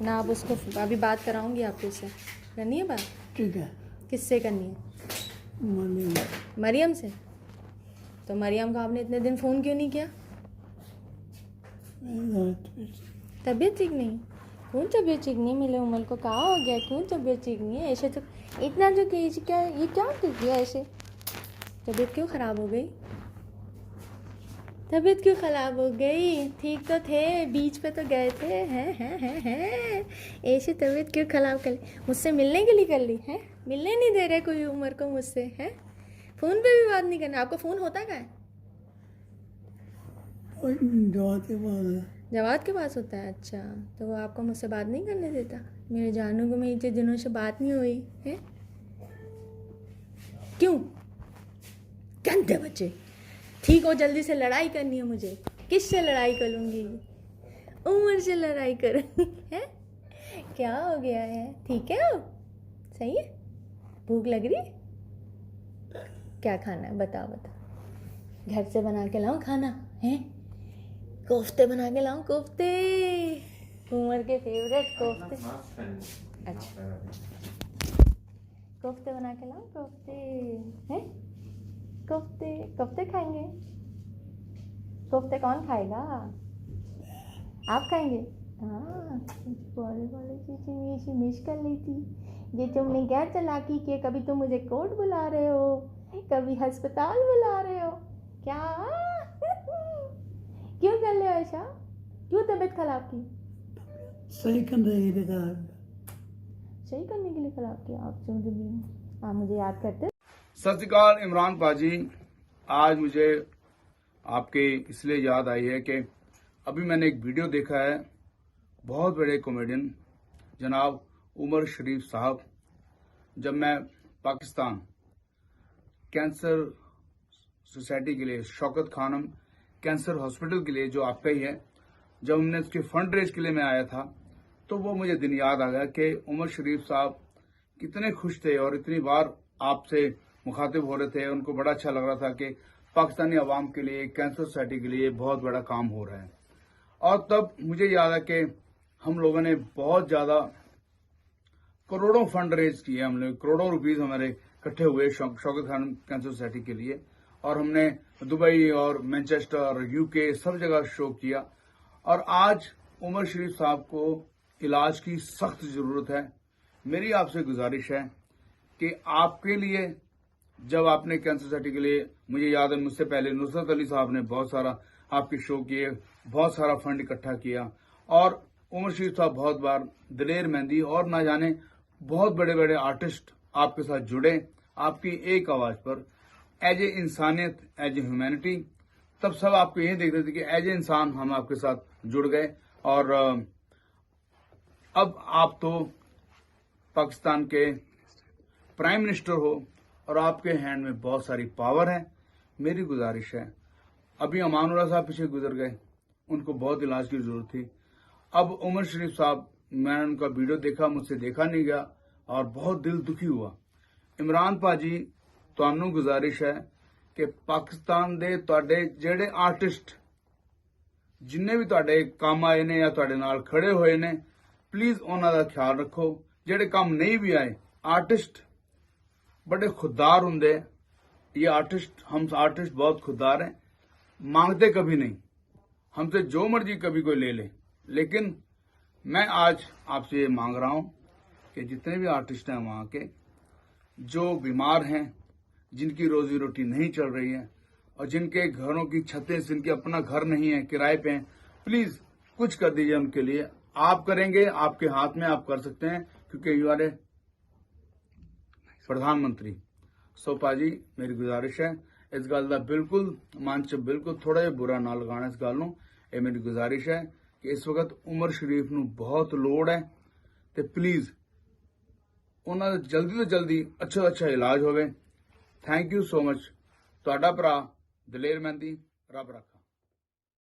ना आप उसको अभी बात कराऊंगी आपको, उससे करनी है बात। ठीक है। किससे करनी है? मरियम। मरियम से। तो मरियम को आपने इतने दिन फ़ोन क्यों नहीं किया? तबीयत ठीक नहीं? क्यों तबीयत ठीक नहीं? मिले उमर को कहा हो गया, क्यों तबीयत ठीक नहीं है? ऐसे तो इतना जो कि क्या ये क्या कर दिया ऐसे? तबीयत क्यों ख़राब हो गई? तबीयत क्यों ख़राब हो गई? ठीक तो थे, बीच पे तो गए थे। हैं ऐसे तबीयत क्यों ख़राब कर ली? मुझसे मिलने के लिए कर ली है? मिलने नहीं दे रहे कोई उमर को मुझसे, है? फ़ोन पे भी बात नहीं करना। आपको फ़ोन होता क्या है? जवाब के बाद जवाद के पास होता है। अच्छा, तो वो आपको मुझसे बात नहीं करने देता? मेरे जानू को मेरी इतने दिनों से बात नहीं हुई है। क्यों? गंदे बच्चे। ठीक हो, जल्दी से लड़ाई करनी है मुझे। किससे लड़ाई करूँगी? उमर से लड़ाई करूँगी है? क्या हो गया है? ठीक है हो? सही है? भूख लग रही है? क्या खाना है बताओ बताओ। घर से बना के लाऊं खाना है? कोफ्ते बना के लाऊं? कोफ्ते, उमर के फेवरेट कोफ्ते। अच्छा, कोफ्ते बना के लाऊं? कोफ्ते हैं? कोफ्ते कोफ्ते खाएंगे? कोफ्ते कौन खाएगा? आप खाएंगे? हाँ, बड़े बड़े चीज़ें मिस कर ली थी। ये तुमने क्या चालाकी की? कभी तुम मुझे कोर्ट बुला रहे हो, कभी अस्पताल बुला रहे हो। क्या क्यों कर ले ऐसा? क्यों तबीयत खराब की? सही करने के लिए कहा। सही करने के लिए खराब किया? आप मुझे याद करते? सत श्री अकाल इमरान पाजी। आज मुझे आपके इसलिए याद आई है कि अभी मैंने एक वीडियो देखा है, बहुत बड़े कॉमेडियन जनाब उमर शरीफ साहब, जब मैं पाकिस्तान कैंसर सोसाइटी के लिए, शौकत खानम कैंसर हॉस्पिटल के लिए जो आपका ही है, जब हमने उसके फंड रेज के लिए मैं आया था, तो वो मुझे दिन याद आ गया कि उमर शरीफ साहब कितने खुश थे और इतनी बार आपसे मुखातिब हो रहे थे। उनको बड़ा अच्छा लग रहा था कि पाकिस्तानी अवाम के लिए, कैंसर सोसाइटी के लिए बहुत बड़ा काम हो रहा है। और तब मुझे याद है कि हम लोगों ने बहुत ज्यादा करोड़ों फंड रेज किए, हमने करोड़ों रुपीस हमारे इकट्ठे हुए शौकत खान कैंसर सोसाइटी के लिए, और हमने दुबई और मैनचेस्टर और यूके सब जगह शो किया। और आज उमर शरीफ साहब को इलाज की सख्त जरूरत है। मेरी आपसे गुजारिश है कि आपके लिए, जब आपने कैंसर सोसाइटी के लिए, मुझे याद है मुझसे पहले नुसरत अली साहब ने बहुत सारा आपके शो किए, बहुत सारा फंड इकट्ठा किया, और उमर शरीफ साहब बहुत बार, दलेर मेहंदी और ना जाने बहुत बड़े बड़े आर्टिस्ट आपके साथ जुड़े, आपकी एक आवाज पर, एज ए इंसानियत, एज ए ह्यूमैनिटी। तब सब आपको यही देखते थे कि एज ए इंसान हम आपके साथ जुड़ गए। और अब आप तो पाकिस्तान के प्राइम मिनिस्टर हो और आपके हैंड में बहुत सारी पावर है। मेरी गुजारिश है, अभी अमानुल्लाह साहब पीछे गुजर गए, उनको बहुत इलाज की जरूरत थी। अब उमर शरीफ साहब, मैंने उनका वीडियो देखा, मुझसे देखा नहीं गया और बहुत दिल दुखी हुआ। इमरान भाजी, ਤੁਹਾਨੂੰ गुजारिश है कि पाकिस्तान ਦੇ ਤੁਹਾਡੇ ਜਿਹੜੇ आर्टिस्ट जिन्ने भी ਤੁਹਾਡੇ काम आए ने या ਤੁਹਾਡੇ ਨਾਲ खड़े हुए ने, प्लीज उन्हों का ख्याल रखो। ਜਿਹੜੇ काम नहीं भी आए, आर्टिस्ट बड़े खुददार होंगे। ये आर्टिस्ट, हम आर्टिस्ट बहुत खुददार हैं, मांगते कभी नहीं, हमसे जो मर्जी कभी कोई ले ले। लेकिन मैं आज आपसे ये मांग रहा हूं कि जितने भी आर्टिस्ट हैं वहां के, जो बीमार हैं, जिनकी रोजी रोटी नहीं चल रही है और जिनके घरों की छतें, जिनके अपना घर नहीं है, किराए पे हैं, प्लीज कुछ कर दीजिए उनके लिए। आप करेंगे, आपके हाथ में, आप कर सकते हैं, क्योंकि यू आर ए प्रधानमंत्री। सो पाजी, मेरी गुजारिश है, इस गल का बिल्कुल मन च बिल्कुल थोड़ा जिहा बुरा ना लगाना इस गल नूं। ये मेरी गुजारिश है कि इस वक्त उमर शरीफ नूं बहुत लोड़ है, तो प्लीज उन्होंने जल्दी तो जल्दी अच्छा इलाज होवे। Thank you so much. तुहाडा भरा दलेर मेहंदी, रब रखा।